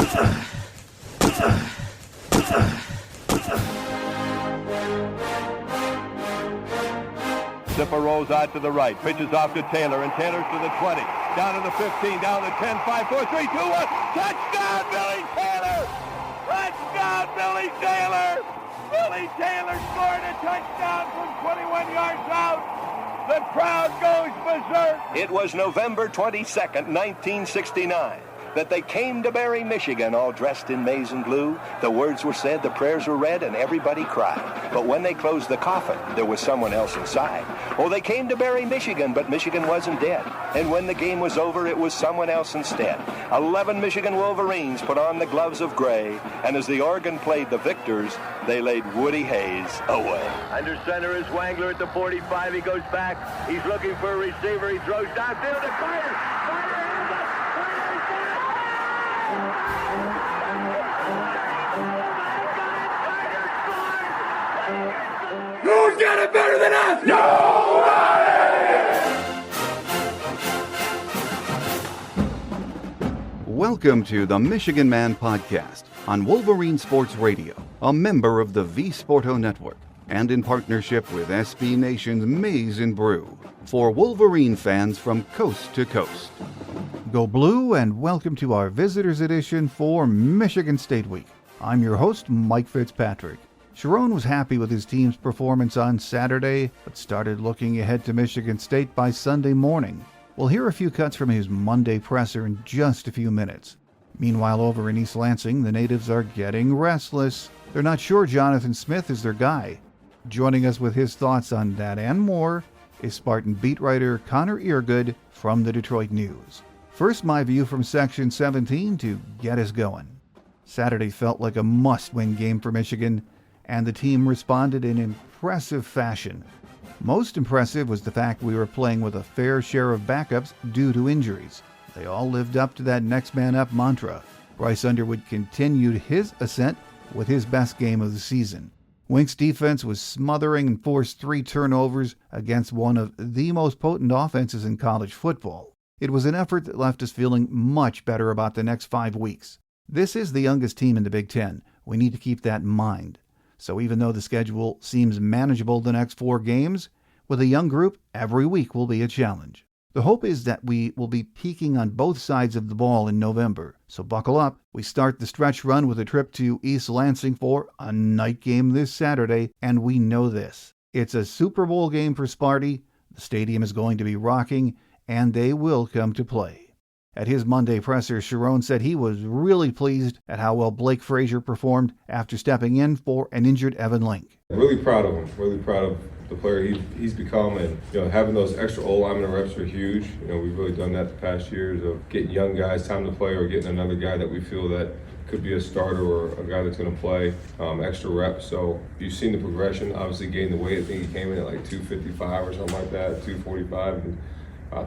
Zipper rolls out to the right, pitches off to Taylor, and Taylor's to the 20, down to the 15, down to 10, 5, 4, 3, 2, 1. Touchdown, Billy Taylor! Touchdown, Billy Taylor! Billy Taylor scored a touchdown from 21 yards out. The crowd goes berserk. It was November 22nd, 1969. That they came to Barry, Michigan, all dressed in maize and blue. The words were said, the prayers were read, and everybody cried. But when they closed the coffin, there was someone else inside. Oh, they came to Barry, Michigan, but Michigan wasn't dead. And when the game was over, it was someone else instead. 11 Michigan Wolverines put on the gloves of gray, and as the organ played the victors, they laid Woody Hayes away. Under center is Wangler at the 45. He goes back. He's looking for a receiver. He throws downfield to Carter. Who's got it better than us? Nobody! Welcome to the Michigan Man Podcast on Wolverine Sports Radio, a member of the V Sporto Network, and in partnership with SB Nation's Maize and Brew, for Wolverine fans from coast to coast. Go Blue, and welcome to our Visitors Edition for Michigan State Week. I'm your host, Mike Fitzpatrick. Sharon was happy with his team's performance on Saturday, but started looking ahead to Michigan State by Sunday morning. We'll hear a few cuts from his Monday presser in just a few minutes. Meanwhile, over in East Lansing, the natives are getting restless. They're not sure Jonathan Smith is their guy. Joining us with his thoughts on that and more is Spartan beat writer Connor Earegood from the Detroit News. First, my view from Section 17 to get us going. Saturday felt like a must-win game for Michigan, and the team responded in impressive fashion. Most impressive was the fact we were playing with a fair share of backups due to injuries. They all lived up to that next man up mantra. Bryce Underwood continued his ascent with his best game of the season. Wink's defense was smothering and forced 3 turnovers against one of the most potent offenses in college football. It was an effort that left us feeling much better about the next 5 weeks. This is the youngest team in the Big Ten. We need to keep that in mind. So even though the schedule seems manageable the next 4 games, with a young group, every week will be a challenge. The hope is that we will be peaking on both sides of the ball in November. So buckle up. We start the stretch run with a trip to East Lansing for a night game this Saturday, and we know this. It's a Super Bowl game for Sparty. The stadium is going to be rocking, and they will come to play. At his Monday presser, Sharon said he was really pleased at how well Blake Frazier performed after stepping in for an injured Evan Link. Really proud of him. Really proud of the player he's become, and having those extra O-lineman reps are huge. We've really done that the past years of getting young guys time to play or getting another guy that we feel that could be a starter or a guy that's going to play extra reps. So you've seen the progression. Obviously, gaining the weight. I think he came in at like 255 or something like that, 245 and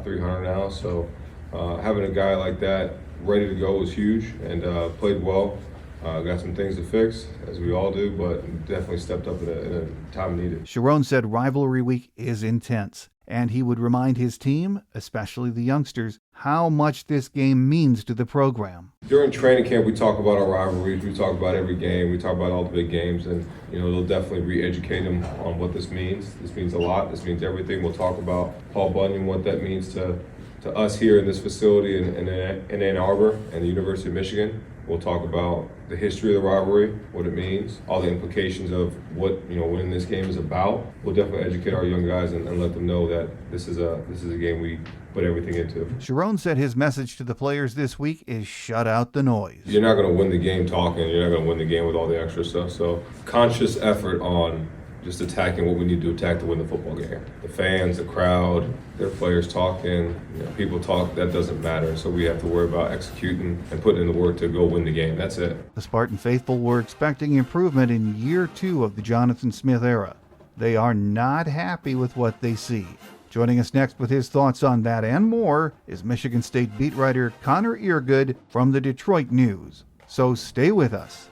300 now. So having a guy like that ready to go was huge, and played well. Got some things to fix, as we all do, but definitely stepped up in a time needed. Sharon said rivalry week is intense, and he would remind his team, especially the youngsters, how much this game means to the program. During training camp, we talk about our rivalries. We talk about every game. We talk about all the big games, and they'll definitely re-educate them on what this means. This means a lot. This means everything. We'll talk about Paul Bunyan, what that means to us here in this facility in Ann Arbor and the University of Michigan. We'll talk about the history of the rivalry, what it means, all the implications of what winning this game is about. We'll definitely educate our young guys and let them know that this is a game we put everything into. Sharon said his message to the players this week is shut out the noise. You're not going to win the game talking. You're not going to win the game with all the extra stuff. So conscious effort on just attacking what we need to attack to win the football game. The fans, the crowd, their players talking, people talk, that doesn't matter. So we have to worry about executing and putting in the work to go win the game. That's it. The Spartan faithful were expecting improvement in year 2 of the Jonathan Smith era. They are not happy with what they see. Joining us next with his thoughts on that and more is Michigan State beat writer Connor Earegood from the Detroit News. So stay with us.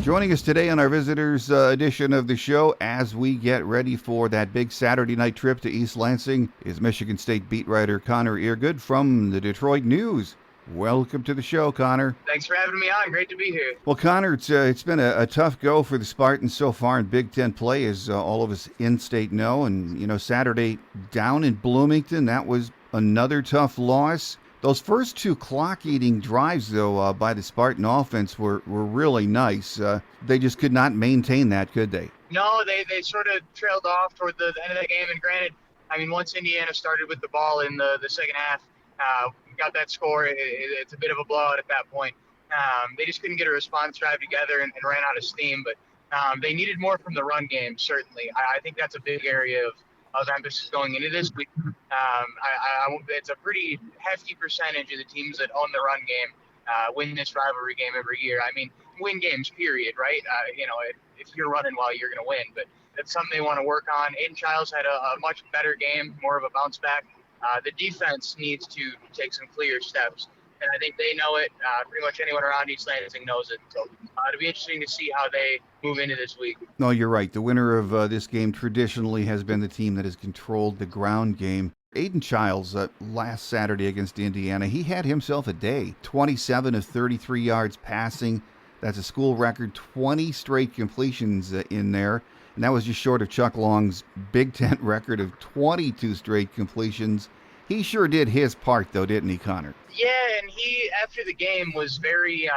Joining us today on our visitors edition of the show as we get ready for that big Saturday night trip to East Lansing is Michigan State beat writer Connor Earegood from the Detroit News. Welcome to the show, Connor. Thanks for having me on. Great to be here. Well, Connor, it's been a tough go for the Spartans so far in Big Ten play, as all of us in-state know. And, Saturday down in Bloomington, that was another tough loss. Those first two clock-eating drives, though, by the Spartan offense were really nice. They just could not maintain that, could they? No, they sort of trailed off toward the end of the game. And granted, once Indiana started with the ball in the second half, got that score, it's a bit of a blowout at that point. They just couldn't get a response drive together and ran out of steam. But they needed more from the run game, certainly. I think that's a big area of emphasis going into this week. It's a pretty hefty percentage of the teams that own the run game win this rivalry game every year. Win games, period, right? If you're running well, you're going to win. But that's something they want to work on. Aiden Childs had a much better game, more of a bounce back. The defense needs to take some clear steps, and I think they know it. Pretty much anyone around East Lansing knows it. So it'll be interesting to see how they move into this week. No, you're right. The winner of this game traditionally has been the team that has controlled the ground game. Aiden Childs, last Saturday against Indiana, he had himself a day. 27 of 33 yards passing. That's a school record. 20 straight completions in there. And that was just short of Chuck Long's Big Ten record of 22 straight completions. He sure did his part, though, didn't he, Connor? Yeah, and he, after the game, was very,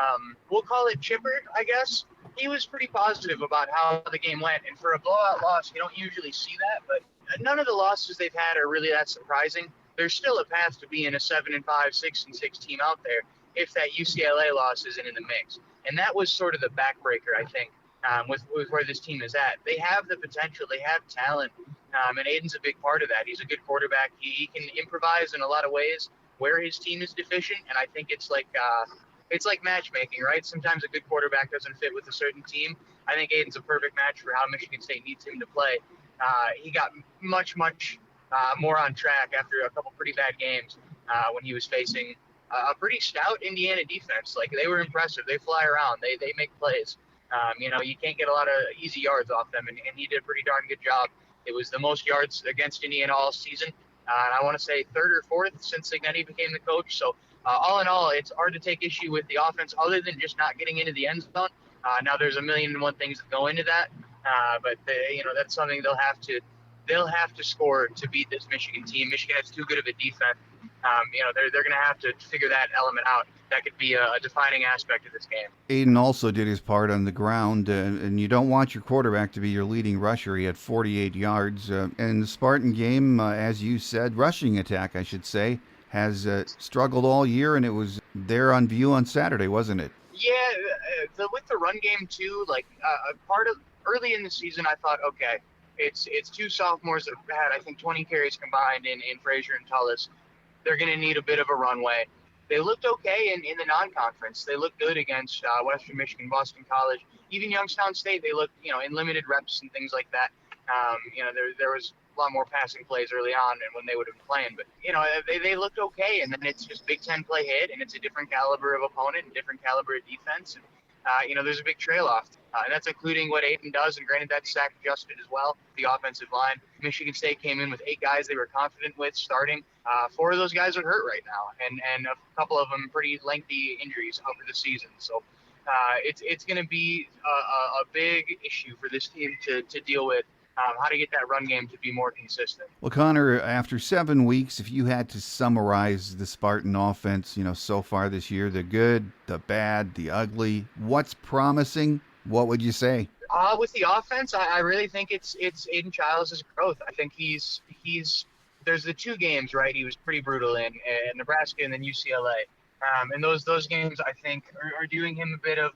we'll call it chipper, I guess. He was pretty positive about how the game went. And for a blowout loss, you don't usually see that. But none of the losses they've had are really that surprising. There's still a path to being a 7-5, 6-6 team out there if that UCLA loss isn't in the mix. And that was sort of the backbreaker, I think. With where this team is at. They have the potential, they have talent, and Aiden's a big part of that. He's a good quarterback. He can improvise in a lot of ways where his team is deficient, and I think it's like matchmaking, right? Sometimes a good quarterback doesn't fit with a certain team. I think Aiden's a perfect match for how Michigan State needs him to play. He got much more on track after a couple pretty bad games when he was facing a pretty stout Indiana defense. Like, they were impressive. They fly around. They make plays. You can't get a lot of easy yards off them, and he did a pretty darn good job. It was the most yards against Indiana all season, and I want to say third or fourth since Signetti became the coach. So all in all, it's hard to take issue with the offense other than just not getting into the end zone. Now there's a million and one things that go into that, but that's something they'll have to score to beat this Michigan team. Michigan has too good of a defense. They're going to have to figure that element out. That could be a defining aspect of this game. Aiden also did his part on the ground, and you don't want your quarterback to be your leading rusher. He had 48 yards. And the Spartan game, as you said, rushing attack, I should say, has struggled all year, and it was there on view on Saturday, wasn't it? Yeah, with the run game, too, part of early in the season, I thought, okay, it's two sophomores that had, I think, 20 carries combined in Frazier and Tullis. They're going to need a bit of a runway. They looked okay in the non-conference. They looked good against Western Michigan, Boston College, even Youngstown State. They looked, in limited reps and things like that. There was a lot more passing plays early on and when they would have been playing. But, they looked okay, and then it's just Big Ten play hit, and it's a different caliber of opponent and different caliber of defense. And, there's a big trail off. And that's including what Aiden does, and granted that's sack adjusted as well, the offensive line. Michigan State came in with 8 guys they were confident with starting. 4 of those guys are hurt right now, and a couple of them pretty lengthy injuries over the season. So it's going to be a big issue for this team to deal with, how to get that run game to be more consistent. Well, Connor, after 7 weeks, if you had to summarize the Spartan offense, so far this year, the good, the bad, the ugly, what's promising? What would you say? With the offense, I really think it's Aiden Childs' growth. I think he's there's the 2 games, right? He was pretty brutal in Nebraska and then UCLA. And those games, I think, are doing him a bit of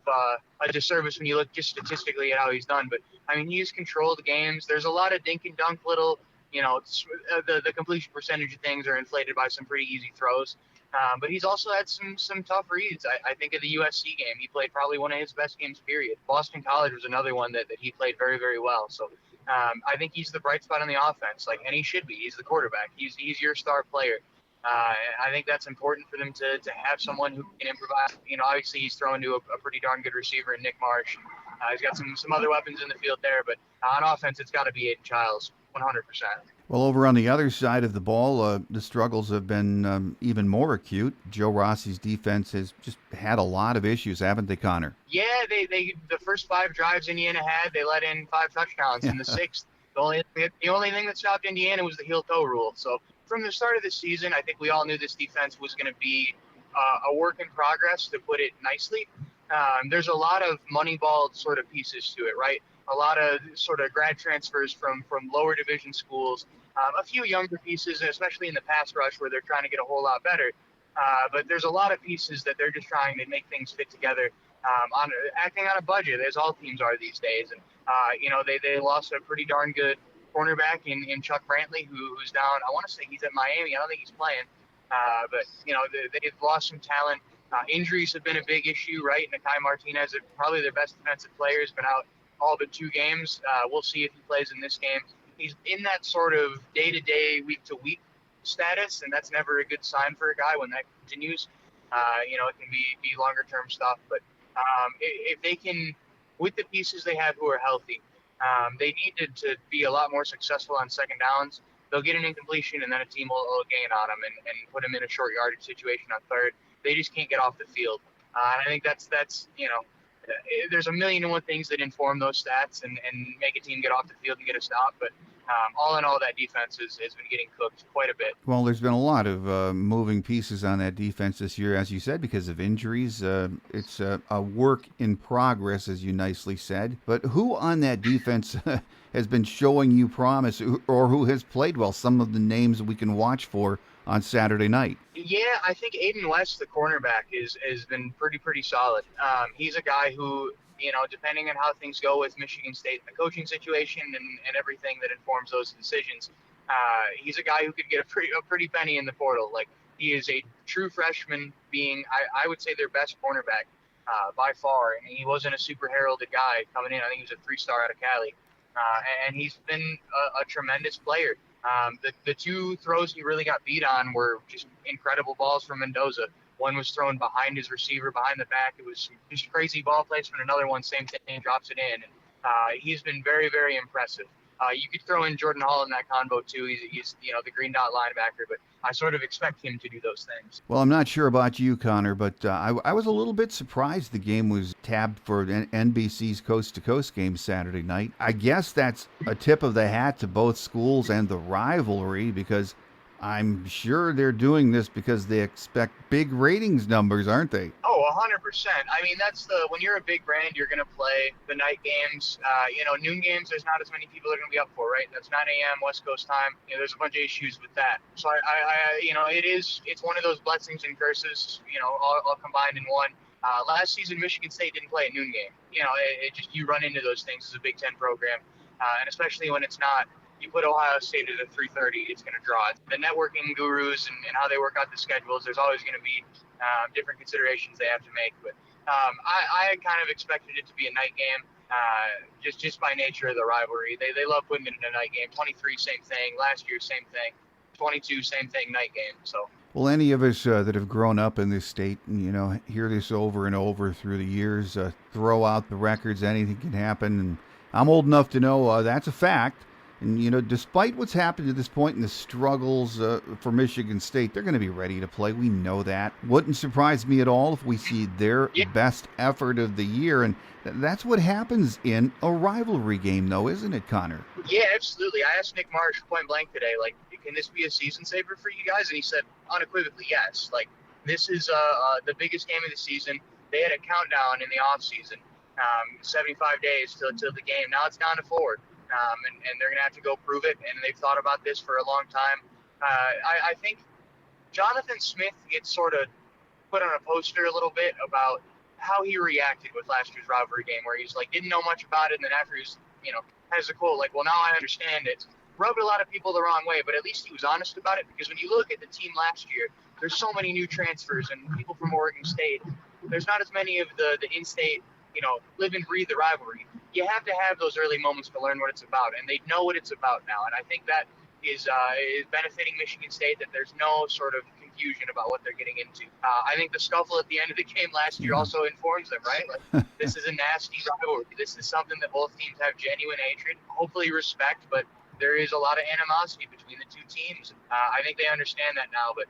a disservice when you look just statistically at how he's done. But, he's controlled games. There's a lot of dink and dunk little, the completion percentage of things are inflated by some pretty easy throws. But he's also had some tough reads. I think of the USC game. He played probably one of his best games, period. Boston College was another one that he played very, very well. So I think he's the bright spot on the offense, and he should be. He's the quarterback. He's your star player. I think that's important for them to have someone who can improvise. Obviously he's thrown to a pretty darn good receiver in Nick Marsh. He's got some other weapons in the field there, but on offense, it's got to be Aiden Childs, 100%. Well, over on the other side of the ball, the struggles have been even more acute. Joe Rossi's defense has just had a lot of issues, haven't they, Connor? Yeah, they the first 5 drives Indiana had, they let in 5 touchdowns. In the 6th, the only thing that stopped Indiana was the heel-toe rule. So from the start of the season, I think we all knew this defense was going to be a work in progress, to put it nicely. There's a lot of moneyball sort of pieces to it, right? A lot of sort of grad transfers from lower division schools, a few younger pieces, especially in the pass rush where they're trying to get a whole lot better. But there's a lot of pieces that they're just trying to make things fit together, acting on a budget, as all teams are these days. And, they lost a pretty darn good cornerback in Chuck Brantley, who's down. I want to say he's at Miami. I don't think he's playing. But they've lost some talent. Injuries have been a big issue, right? Nakai Martinez, probably their best defensive player, has been out all but 2 games. We'll see if he plays in this game. He's in that sort of day-to-day, week-to-week status, and that's never a good sign for a guy when that continues. It can be longer-term stuff. But if they can, with the pieces they have who are healthy, they need to be a lot more successful on second downs. They'll get an incompletion, and then a team will gain on them and put them in a short yardage situation on third. They just can't get off the field. And I think that's there's a million and one things that inform those stats and make a team get off the field and get a stop. But all in all, that defense has been getting cooked quite a bit. Well, there's been a lot of moving pieces on that defense this year, as you said, because of injuries. It's a work in progress, as you nicely said. But who on that defense has been showing you promise, or who has played well? Some of the names we can watch for on Saturday night. Yeah, I think Aiden West, the cornerback, has been pretty solid. He's a guy who, depending on how things go with Michigan State, the coaching situation and everything that informs those decisions, he's a guy who could get a pretty penny in the portal. Like, he is a true freshman, being I would say their best cornerback by far. And he wasn't a super heralded guy coming in. I think he was a 3-star out of Cali, and he's been a tremendous player. The 2 throws he really got beat on were just incredible balls from Mendoza. One was thrown behind his receiver, behind the back. It was just crazy ball placement. Another one, same thing, drops it in. And, he's been very, very impressive. You could throw in Jordan Hall in that combo too. He's the green dot linebacker, but I sort of expect him to do those things. Well, I'm not sure about you, Connor, but I was a little bit surprised the game was tabbed for NBC's Coast to Coast game Saturday night. I guess that's a tip of the hat to both schools and the rivalry, because I'm sure they're doing this because they expect big ratings numbers, aren't they? Oh, 100%. I mean, when you're a big brand, you're going to play the night games. Noon games, there's not as many people that are going to be up for, right? That's 9 a.m. West Coast time. There's a bunch of issues with that. So it's one of those blessings and curses, all combined in one. Last season, Michigan State didn't play a noon game. You run into those things as a Big Ten program, and especially when it's not. You put Ohio State at a 3:30, it's going to draw. The networking gurus and how they work out the schedules, there's always going to be different considerations they have to make. But I kind of expected it to be a night game, just by nature of the rivalry. They love putting it in a night game. 23, same thing. Last year, same thing. 22, same thing, night game. So. Well, any of us that have grown up in this state, and, hear this over and over through the years, throw out the records, anything can happen. And I'm old enough to know that's a fact. And, despite what's happened to this point in the struggles for Michigan State, they're going to be ready to play. We know that. Wouldn't surprise me at all if we see their best effort of the year. And that's what happens in a rivalry game, though, isn't it, Connor? Yeah, absolutely. I asked Nick Marsh point blank today, can this be a season saver for you guys? And he said unequivocally yes. This is the biggest game of the season. They had a countdown in the offseason, 75 days till the game. Now it's down to 4. And they're going to have to go prove it, and they've thought about this for a long time. I think Jonathan Smith gets sort of put on a poster a little bit about how he reacted with last year's rivalry game, where he's didn't know much about it, and then after he's, has a quote well, now I understand it. Rubbed a lot of people the wrong way, but at least he was honest about it, because when you look at the team last year, there's so many new transfers and people from Oregon State. There's not as many of the in-state, live and breathe the rivalry. You have to have those early moments to learn what it's about, and they know what it's about now. And I think that is benefiting Michigan State, that there's no sort of confusion about what they're getting into. I think the scuffle at the end of the game last year also informs them, right? Like, this is a nasty rivalry. This is something that both teams have genuine hatred, hopefully respect, but there is a lot of animosity between the two teams. I think they understand that now, but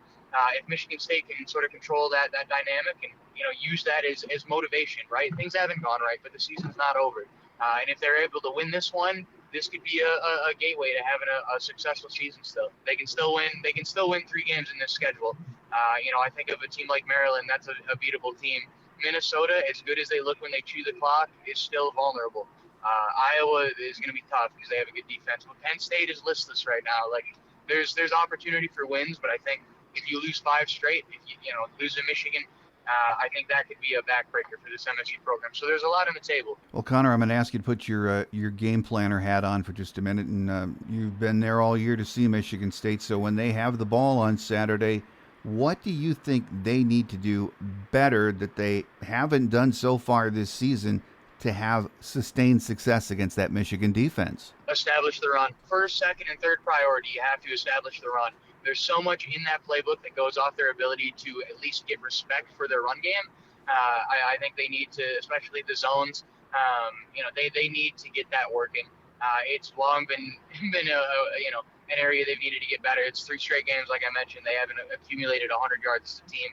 if Michigan State can sort of control that dynamic and use that as motivation, right? Things haven't gone right, but the season's not over. And if they're able to win this one, this could be a gateway to having a successful season still. They can still win. They can still win 3 games in this schedule. I think of a team like Maryland, that's a beatable team. Minnesota, as good as they look when they chew the clock, is still vulnerable. Iowa is going to be tough because they have a good defense. But Penn State is listless right now. Like, there's opportunity for wins, but I think if you lose 5 straight, if you lose to Michigan, I think that could be a backbreaker for this MSU program. So there's a lot on the table. Well, Connor, I'm going to ask you to put your game planner hat on for just a minute. And you've been there all year to see Michigan State. So when they have the ball on Saturday, what do you think they need to do better that they haven't done so far this season to have sustained success against that Michigan defense? Establish the run. First, second, and third priority, you have to establish the run. There's so much in that playbook that goes off their ability to at least get respect for their run game. I think they need to, especially the zones, they need to get that working. It's long been an area they've needed to get better. It's 3 straight games, like I mentioned. They haven't accumulated 100 yards as a team.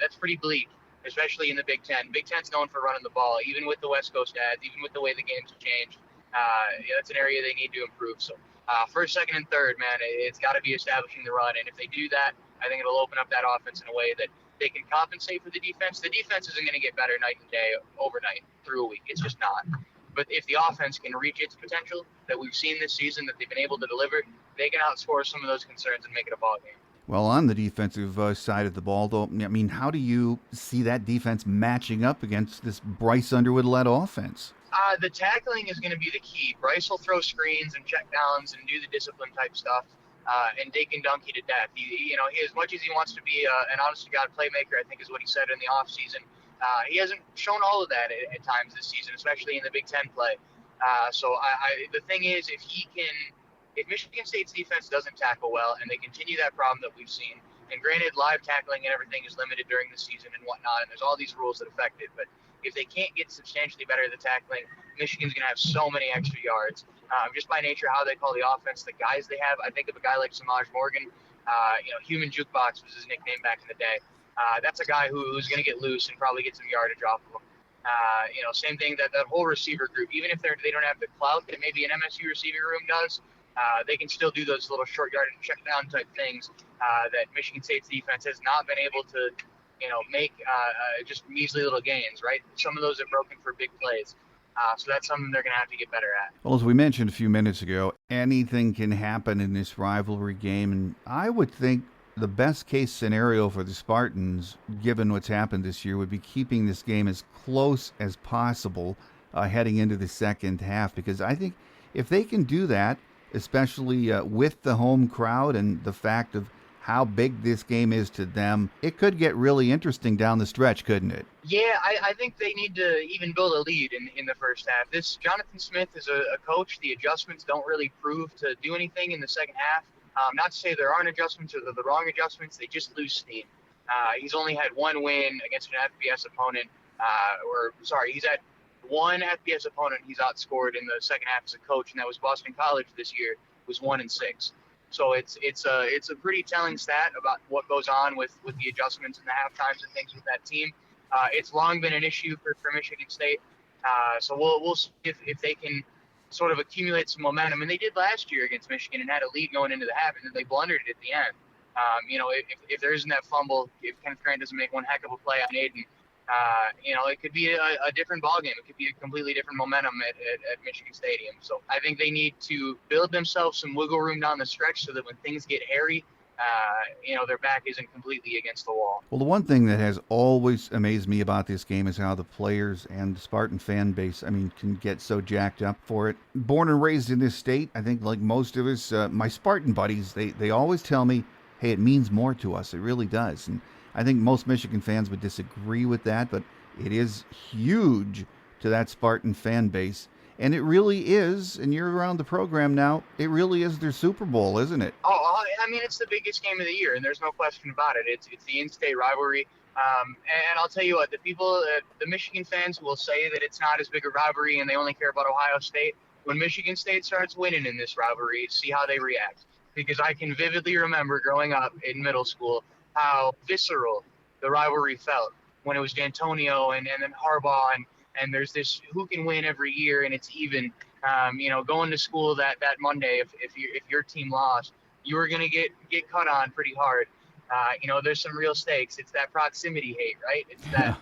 That's pretty bleak, especially in the Big Ten. Big Ten's known for running the ball, even with the West Coast ads, even with the way the game's changed. That's an area they need to improve. So first, second, and third, man, it's got to be establishing the run. And if they do that, I think it'll open up that offense in a way that they can compensate for the defense. The defense isn't going to get better night and day overnight through a week. It's just not. But if the offense can reach its potential that we've seen this season, that they've been able to deliver, they can outscore some of those concerns and make it a ball game. Well, on the defensive side of the ball, though, I mean, how do you see that defense matching up against this Bryce Underwood-led offense? The tackling is going to be the key. Bryce will throw screens and check downs and do the discipline type stuff, and they can dunk you to death. He, as much as he wants to be an honest-to-God playmaker, I think is what he said in the offseason, he hasn't shown all of that at times this season, especially in the Big Ten play. So the thing is, if Michigan State's defense doesn't tackle well and they continue that problem that we've seen, and granted, live tackling and everything is limited during the season and whatnot, and there's all these rules that affect it, but if they can't get substantially better at the tackling, Michigan's going to have so many extra yards. Just by nature, how they call the offense, the guys they have. I think of a guy like Samaj Morgan. Human Jukebox was his nickname back in the day. That's a guy who's going to get loose and probably get some yardage off of him. Same thing, that whole receiver group, even if they don't have the clout that maybe an MSU receiving room does, they can still do those little short yardage check down type things that Michigan State's defense has not been able to make just measly little gains, right? Some of those are broken for big plays. So that's something they're going to have to get better at. Well, as we mentioned a few minutes ago, anything can happen in this rivalry game, and I would think the best case scenario for the Spartans, given what's happened this year, would be keeping this game as close as possible heading into the second half, because I think if they can do that, especially with the home crowd and the fact of how big this game is to them, it could get really interesting down the stretch, couldn't it? Yeah, I think they need to even build a lead in the first half. This Jonathan Smith is a coach. The adjustments don't really prove to do anything in the second half. Not to say there aren't adjustments or they're the wrong adjustments. They just lose steam. He's only had 1 win against an FBS opponent. He's had 1 FBS opponent he's outscored in the second half as a coach, and that was Boston College this year. It was 1-6. So it's a pretty telling stat about what goes on with the adjustments and the half times and things with that team. It's long been an issue for Michigan State. So we'll see if they can sort of accumulate some momentum. And they did last year against Michigan and had a lead going into the half, and then they blundered it at the end. If there isn't that fumble, if Kenneth Grant doesn't make one heck of a play on Aiden, it could be a different ballgame. It could be a completely different momentum at Michigan Stadium. So I think they need to build themselves some wiggle room down the stretch so that when things get hairy, their back isn't completely against the wall. Well, the one thing that has always amazed me about this game is how the players and the Spartan fan base, can get so jacked up for it. Born and raised in this state, I think like most of us, my Spartan buddies, they always tell me, hey, it means more to us. It really does. And I think most Michigan fans would disagree with that, but it is huge to that Spartan fan base. And it really is, and you're around the program now, it really is their Super Bowl, isn't it? Oh, I mean, it's the biggest game of the year, and there's no question about it. It's the in-state rivalry. And I'll tell you what, the people, the Michigan fans will say that it's not as big a rivalry and they only care about Ohio State. When Michigan State starts winning in this rivalry, see how they react. Because I can vividly remember growing up in middle school how visceral the rivalry felt when it was D'Antonio and then Harbaugh, and there's this who can win every year, and it's even. Going to school that Monday, if your team lost, you were gonna get cut on pretty hard. There's some real stakes. It's that proximity hate, right? It's that,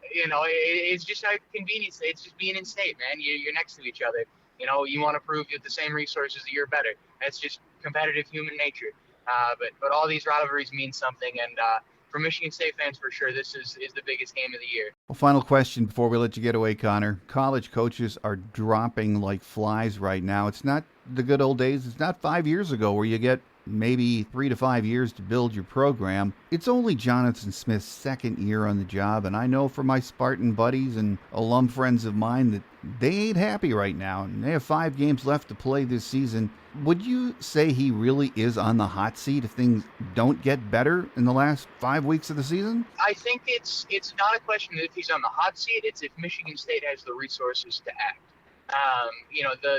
it's just how convenient. It's just being in state, man. You're next to each other. You want to prove you have the same resources that you're better. That's just competitive human nature. But all these rivalries mean something, and for Michigan State fans, for sure, this is the biggest game of the year. Well, final question before we let you get away, Connor. College coaches are dropping like flies right now. It's not the good old days. It's not 5 years ago where you get maybe 3 to 5 years to build your program. It's only Jonathan Smith's second year on the job, and I know from my Spartan buddies and alum friends of mine that they ain't happy right now, and they have 5 games left to play this season. Would you say he really is on the hot seat if things don't get better in the last 5 weeks of the season? I think it's not a question of if he's on the hot seat. It's if Michigan State has the resources to act.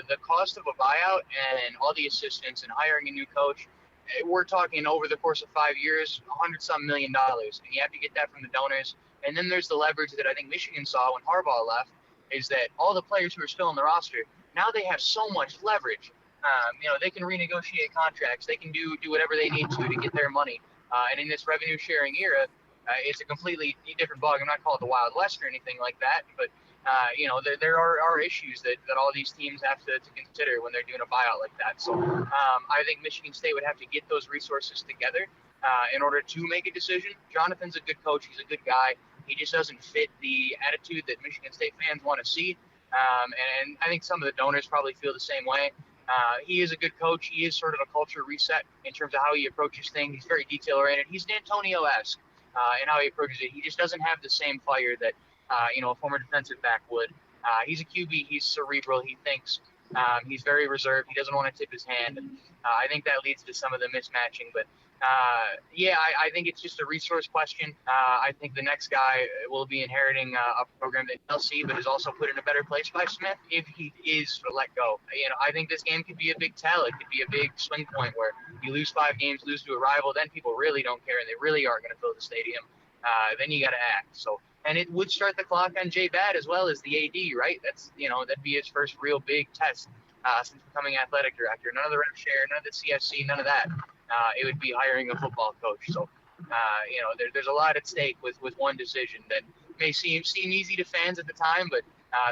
The cost of a buyout and all the assistants and hiring a new coach, we're talking over the course of 5 years, $100-some million, and you have to get that from the donors. And then there's the leverage that I think Michigan saw when Harbaugh left, is that all the players who are still on the roster, now they have so much leverage. They can renegotiate contracts, they can do whatever they need to get their money. And in this revenue sharing era, it's a completely different bug. I'm not calling it the Wild West or anything like that, but there are issues that all these teams have to consider when they're doing a buyout like that. So I think Michigan State would have to get those resources together in order to make a decision. Jonathan's a good coach. He's a good guy. He just doesn't fit the attitude that Michigan State fans want to see. And I think some of the donors probably feel the same way. He is a good coach. He is sort of a culture reset in terms of how he approaches things. He's very detail-oriented. He's D'Antonio-esque in how he approaches it. He just doesn't have the same fire that a former defensive back would. He's a QB. He's cerebral. He thinks. He's very reserved. He doesn't want to tip his hand. And I think that leads to some of the mismatching. But, I think it's just a resource question. I think the next guy will be inheriting a program that he'll see, but is also put in a better place by Smith if he is let go. I think this game could be a big tell. It could be a big swing point where you lose 5 games, lose to a rival, then people really don't care, and they really are going to fill the stadium. Then you got to act. So. And it would start the clock on Jay Bad as well as the AD, right? That'd be his first real big test since becoming athletic director. None of the rep share, none of the CFC, none of that. It would be hiring a football coach. So, there's a lot at stake with one decision that may seem easy to fans at the time, but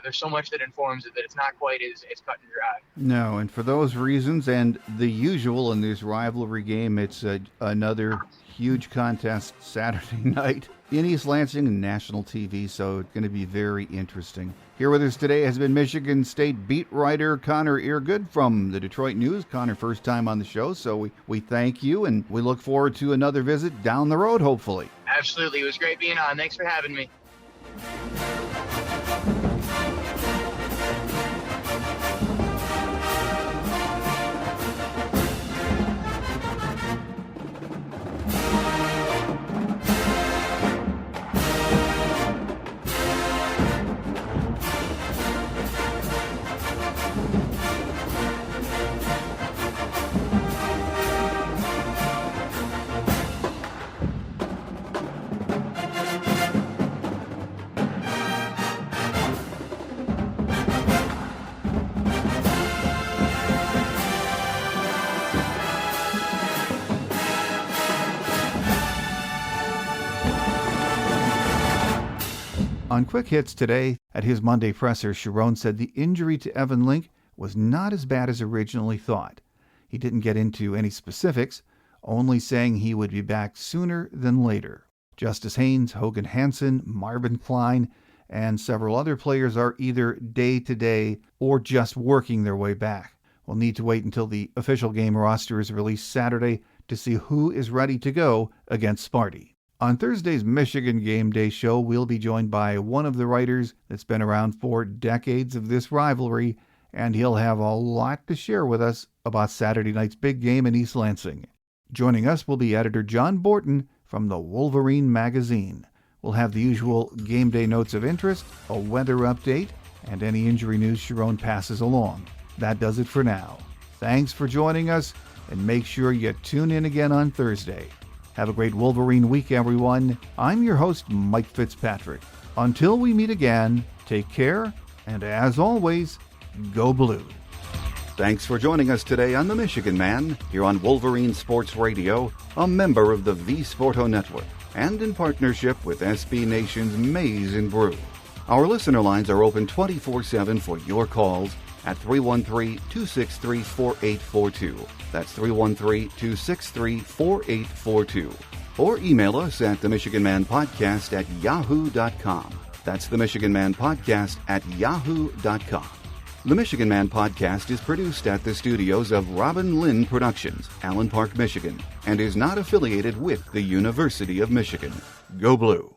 there's so much that informs it that it's not quite as cut and dry. No, and for those reasons and the usual in this rivalry game, it's another huge contest Saturday night in East Lansing and national TV, so it's going to be very interesting. Here with us today has been Michigan State beat writer Connor Earegood from the Detroit News. Connor, first time on the show, so we thank you, and we look forward to another visit down the road, hopefully. Absolutely. It was great being on. Thanks for having me. On Quick Hits today, at his Monday presser, Sharon said the injury to Evan Link was not as bad as originally thought. He didn't get into any specifics, only saying he would be back sooner than later. Justice Haynes, Hogan Hansen, Marvin Klein, and several other players are either day-to-day or just working their way back. We'll need to wait until the official game roster is released Saturday to see who is ready to go against Sparty. On Thursday's Michigan Game Day show, we'll be joined by one of the writers that's been around for decades of this rivalry, and he'll have a lot to share with us about Saturday night's big game in East Lansing. Joining us will be editor John Borton from the Wolverine magazine. We'll have the usual game day notes of interest, a weather update, and any injury news Sharon passes along. That does it for now. Thanks for joining us, and make sure you tune in again on Thursday. Have a great Wolverine week, everyone. I'm your host, Mike Fitzpatrick. Until we meet again, take care, and as always, go Blue. Thanks for joining us today on The Michigan Man, here on Wolverine Sports Radio, a member of the V Sporto Network, and in partnership with SB Nation's Maize and Brew. Our listener lines are open 24/7 for your calls at 313-263-4842. That's 313-263-4842. Or email us at themichiganmanpodcast@yahoo.com. That's themichiganmanpodcast@yahoo.com. The Michigan Man Podcast is produced at the studios of Robin Lynn Productions, Allen Park, Michigan, and is not affiliated with the University of Michigan. Go Blue!